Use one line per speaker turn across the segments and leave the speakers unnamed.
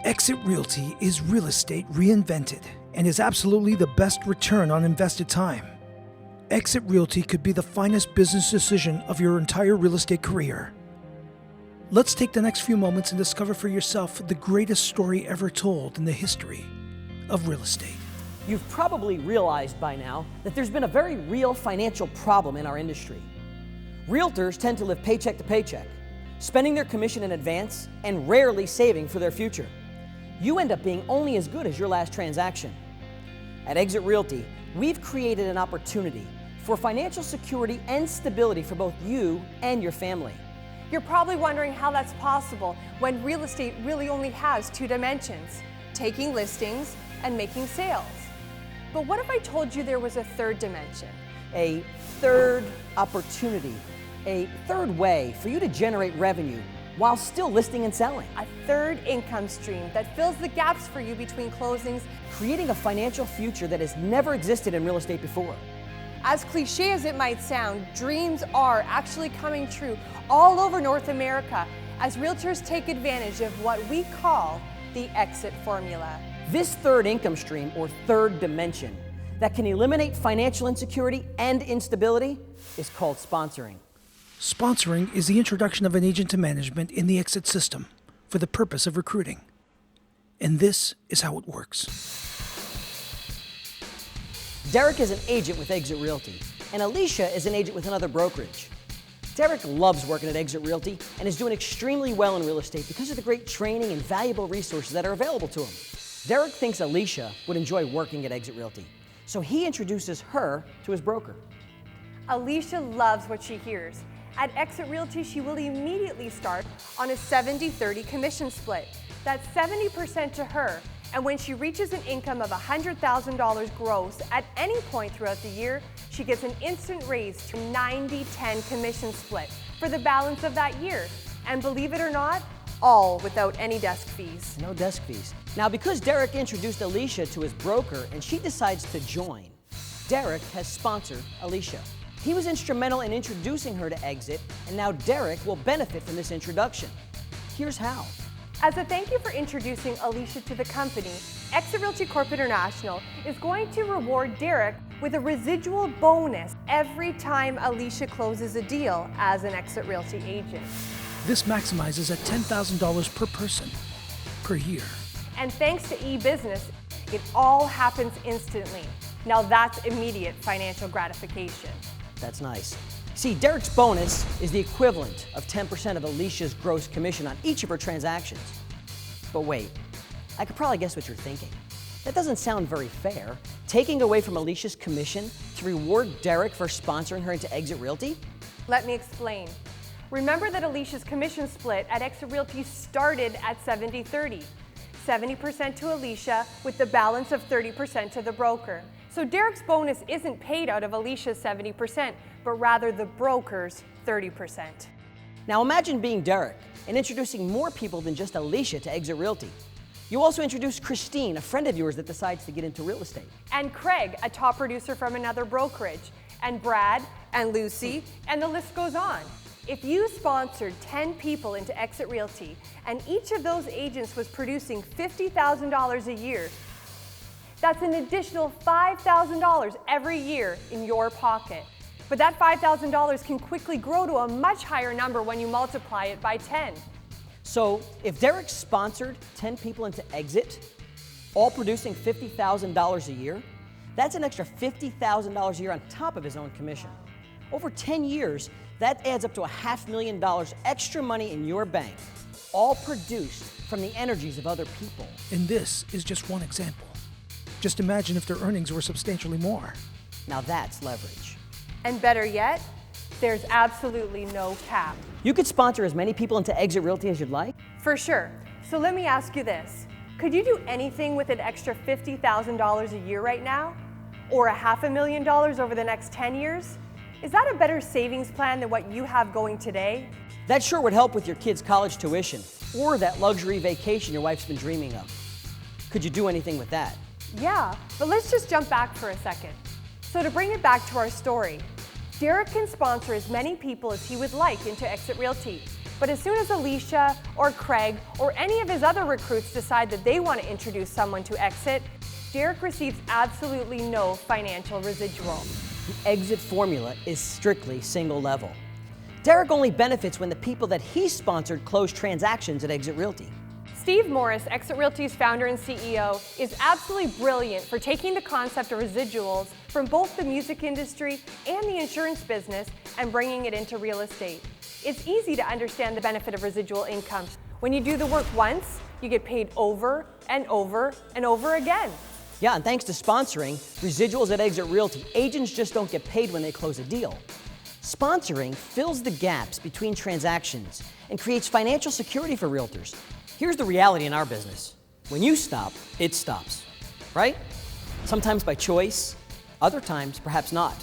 Exit Realty is real estate reinvented and is absolutely the best return on invested time. Exit Realty could be the finest business decision of your entire real estate career. Let's take the next few moments and discover for yourself the greatest story ever told in the history of real estate.
You've probably realized by now that there's been a very real financial problem in our industry. Realtors tend to live paycheck to paycheck, spending their commission in advance and rarely saving for their future. You end up being only as good as your last transaction. At Exit Realty, we've created an opportunity for financial security and stability for both you and your family.
You're probably wondering how that's possible when real estate really only has two dimensions: taking listings and making sales. But what if I told you there was a third dimension?
A third opportunity, a third way for you to generate revenue while still listing and selling.
A third income stream that fills the gaps for you between closings,
Creating a financial future that has never existed in real estate before.
as cliche as it might sound, dreams are actually coming true all over North America as realtors take advantage of what we call the exit formula.
This third income stream, or third dimension, that can eliminate financial insecurity and instability is called sponsoring.
Sponsoring is the introduction of an agent to management in the exit system for the purpose of recruiting. And this is how it works.
Derek is an agent with Exit Realty, and Alicia is an agent with another brokerage. Derek loves working at Exit Realty and is doing extremely well in real estate because of the great training and valuable resources that are available to him. Derek thinks Alicia would enjoy working at Exit Realty, so he introduces her to his broker.
Alicia loves what she hears. At Exit Realty, she will immediately start on a 70-30 commission split. That's 70% to her, and when she reaches an income of $100,000 gross at any point throughout the year, she gets an instant raise to 90-10 commission split for the balance of that year. And believe it or not, all without any desk fees.
No desk fees. Now, because Derek introduced Alicia to his broker and she decides to join, Derek has sponsored Alicia. He was instrumental in introducing her to Exit, and now Derek will benefit from this introduction. Here's how.
As a thank you for introducing Alicia to the company, Exit Realty Corp International is going to reward Derek with a residual bonus every time Alicia closes a deal as an Exit Realty agent.
This maximizes at $10,000 per person per year.
And thanks to e-business, it all happens instantly. Now that's immediate financial gratification.
That's nice. See, Derek's bonus is the equivalent of 10% of Alicia's gross commission on each of her transactions. But wait, I could probably guess what you're thinking. That doesn't sound very fair. Taking away from Alicia's commission to reward Derek for sponsoring her into Exit Realty?
Let me explain. Remember that Alicia's commission split at Exit Realty started at 70-30. 70% to Alicia with the balance of 30% to the broker. So Derek's bonus isn't paid out of Alicia's 70%, but rather the broker's 30%.
Now imagine being Derek and introducing more people than just Alicia to Exit Realty. You also introduce Christine, a friend of yours that decides to get into real estate.
And Craig, a top producer from another brokerage. And Brad, and Lucy, and the list goes on. If you sponsored 10 people into Exit Realty, and each of those agents was producing $50,000 a year, that's an additional $5,000 every year in your pocket. But that $5,000 can quickly grow to a much higher number when you multiply it by 10.
So if Derek sponsored 10 people into Exit, all producing $50,000 a year, that's an extra $50,000 a year on top of his own commission. Over 10 years, that adds up to $500,000 extra money in your bank, all produced from the energies of other people.
And this is just one example. Just imagine if their earnings were substantially more.
Now that's leverage.
And better yet, there's absolutely no cap.
You could sponsor as many people into Exit Realty as you'd like.
For sure. So let me ask you this. Could you do anything with an extra $50,000 a year right now? Or $500,000 over the next 10 years? Is that a better savings plan than what you have going today?
That sure would help with your kids' college tuition or that luxury vacation your wife's been dreaming of. Could you do anything with that?
Yeah, but let's just jump back for a second. So to bring it back to our story, Derek can sponsor as many people as he would like into Exit Realty. But as soon as Alicia or Craig or any of his other recruits decide that they want to introduce someone to Exit, Derek receives absolutely no financial residual.
The exit formula is strictly single level. Derek only benefits when the people that he sponsored close transactions at Exit Realty.
Steve Morris, Exit Realty's founder and CEO, is absolutely brilliant for taking the concept of residuals from both the music industry and the insurance business and bringing it into real estate. It's easy to understand the benefit of residual income. When you do the work once, you get paid over and over and over again.
Yeah, and thanks to sponsoring, residuals at Exit Realty, agents just don't get paid when they close a deal. Sponsoring fills the gaps between transactions and creates financial security for realtors. Here's the reality in our business. When you stop, it stops, right? Sometimes by choice, other times perhaps not.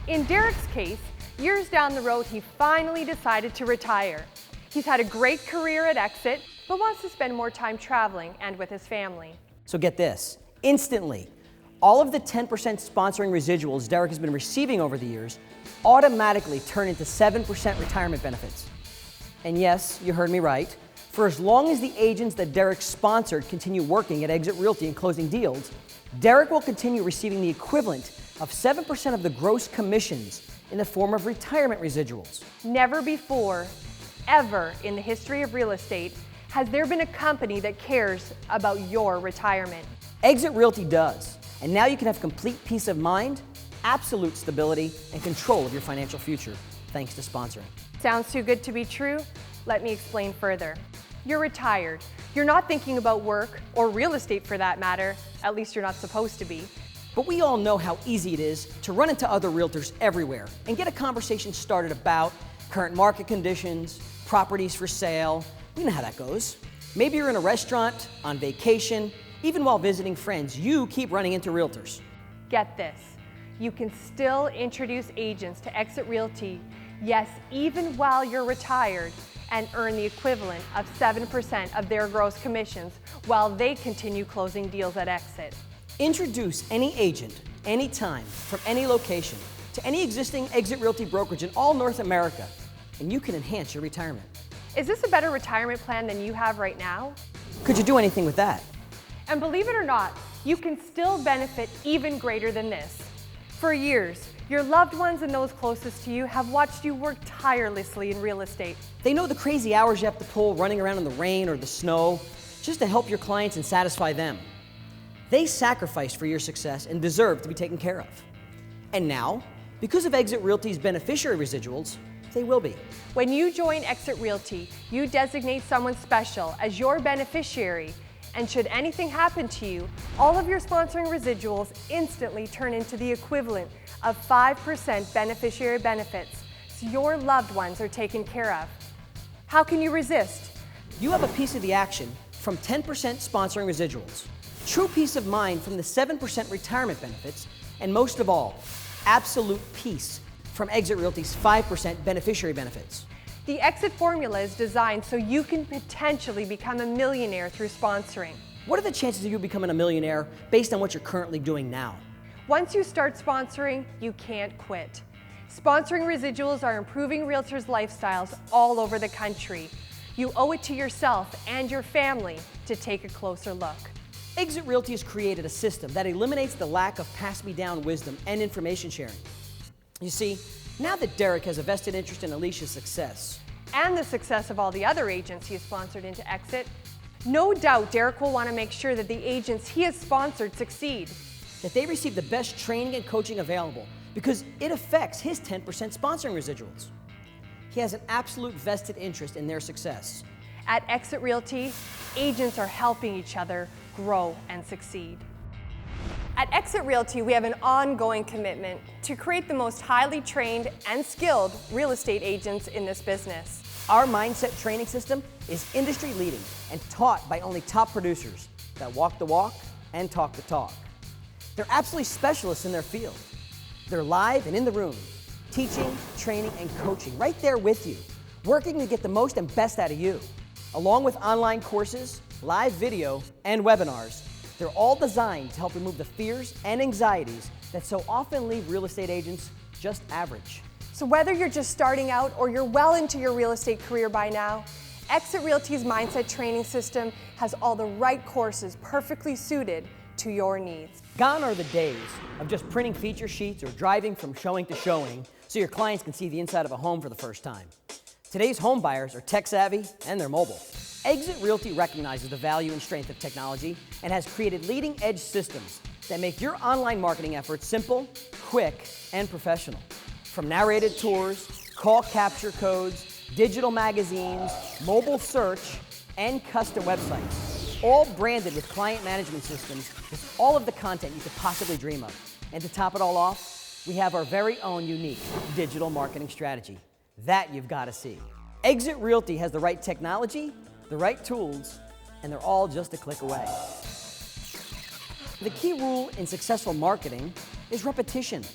In Derek's case, years down the road, he finally decided to retire. He's had a great career at Exit, but wants to spend more time traveling and with his family.
So get this, instantly, all of the 10% sponsoring residuals Derek has been receiving over the years automatically turn into 7% retirement benefits. And yes, you heard me right. For as long as the agents that Derek sponsored continue working at Exit Realty and closing deals, Derek will continue receiving the equivalent of 7% of the gross commissions in the form of retirement residuals.
Never before, ever in the history of real estate, has there been a company that cares about your retirement.
Exit Realty does, and now you can have complete peace of mind, absolute stability, and control of your financial future, thanks to sponsoring.
Sounds too good to be true? Let me explain further. You're retired. You're not thinking about work, or real estate for that matter, at least you're not supposed to be.
But we all know how easy it is to run into other realtors everywhere and get a conversation started about current market conditions, properties for sale. You know how that goes. Maybe you're in a restaurant, on vacation, even while visiting friends, you keep running into realtors.
Get this, you can still introduce agents to Exit Realty, yes, even while you're retired, and earn the equivalent of 7% of their gross commissions while they continue closing deals at Exit.
Introduce any agent, anytime, from any location, to any existing Exit Realty brokerage in all North America, and you can enhance your retirement.
Is this a better retirement plan than you have right now?
Could you do anything with that?
And believe it or not, you can still benefit even greater than this. For years, your loved ones and those closest to you have watched you work tirelessly in real estate.
They know the crazy hours you have to pull running around in the rain or the snow just to help your clients and satisfy them. They sacrificed for your success and deserve to be taken care of. And now, because of Exit Realty's beneficiary residuals, they will be.
When you join Exit Realty, you designate someone special as your beneficiary, and should anything happen to you, all of your sponsoring residuals instantly turn into the equivalent of 5% beneficiary benefits, so your loved ones are taken care of. How can you resist?
You have a piece of the action from 10% sponsoring residuals, true peace of mind from the 7% retirement benefits, and most of all, absolute peace from Exit Realty's 5% beneficiary benefits.
The Exit formula is designed so you can potentially become a millionaire through sponsoring.
What are the chances of you becoming a millionaire based on what you're currently doing now?
Once you start sponsoring, you can't quit. Sponsoring residuals are improving realtors' lifestyles all over the country. You owe it to yourself and your family to take a closer look.
Exit Realty has created a system that eliminates the lack of pass-me-down wisdom and information sharing. You see, now that Derek has a vested interest in Alicia's success,
and the success of all the other agents he has sponsored into Exit, no doubt Derek will want to make sure that the agents he has sponsored succeed.
that they receive the best training and coaching available because it affects his 10% sponsoring residuals. He has an absolute vested interest in their success.
At Exit Realty, agents are helping each other grow and succeed. At Exit Realty, we have an ongoing commitment to create the most highly trained and skilled real estate agents in this business.
Our mindset training system is industry leading and taught by only top producers that walk the walk and talk the talk. They're absolutely specialists in their field. They're live and in the room, teaching, training, and coaching right there with you, working to get the most and best out of you. Along with online courses, live video, and webinars, they're all designed to help remove the fears and anxieties that so often leave real estate agents just average.
So whether you're just starting out or you're well into your real estate career by now, Exit Realty's Mindset Training System has all the right courses perfectly suited to your needs.
Gone are the days of just printing feature sheets or driving from showing to showing so your clients can see the inside of a home for the first time. Today's home buyers are tech savvy and they're mobile. Exit Realty recognizes the value and strength of technology and has created leading edge systems that make your online marketing efforts simple, quick, and professional. From narrated tours, call capture codes, digital magazines, mobile search, and custom websites, all branded with client management systems with all of the content you could possibly dream of. And to top it all off, we have our very own unique digital marketing strategy. That you've got to see. Exit Realty has the right technology, the right tools, and they're all just a click away. The key rule in successful marketing is repetition.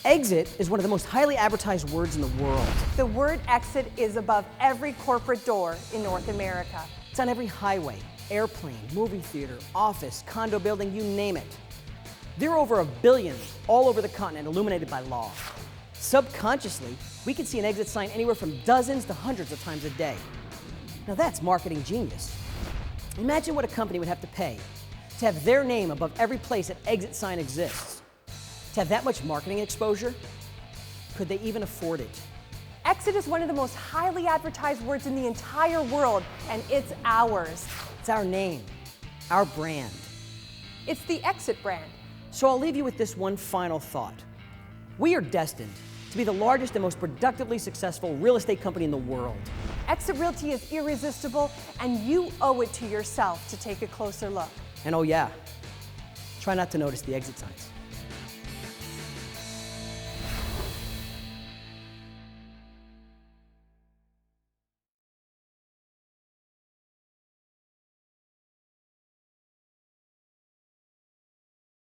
Exit is one of the most highly advertised words in the world.
The word exit is above every corporate door in North America.
It's on every highway, airplane, movie theater, office, condo building, you name it. There are over 1 billion all over the continent illuminated by law. Subconsciously, we can see an exit sign anywhere from dozens to hundreds of times a day. Now that's marketing genius. Imagine what a company would have to pay to have their name above every place an exit sign exists. To have that much marketing exposure, could they even afford it?
Exit is one of the most highly advertised words in the entire world, and it's ours.
It's our name, our brand.
It's the Exit brand.
So I'll leave you with this one final thought. We are destined to be the largest and most productively successful real estate company in the world.
Exit Realty is irresistible, and you owe it to yourself to take a closer look.
And oh yeah, try not to notice the exit signs.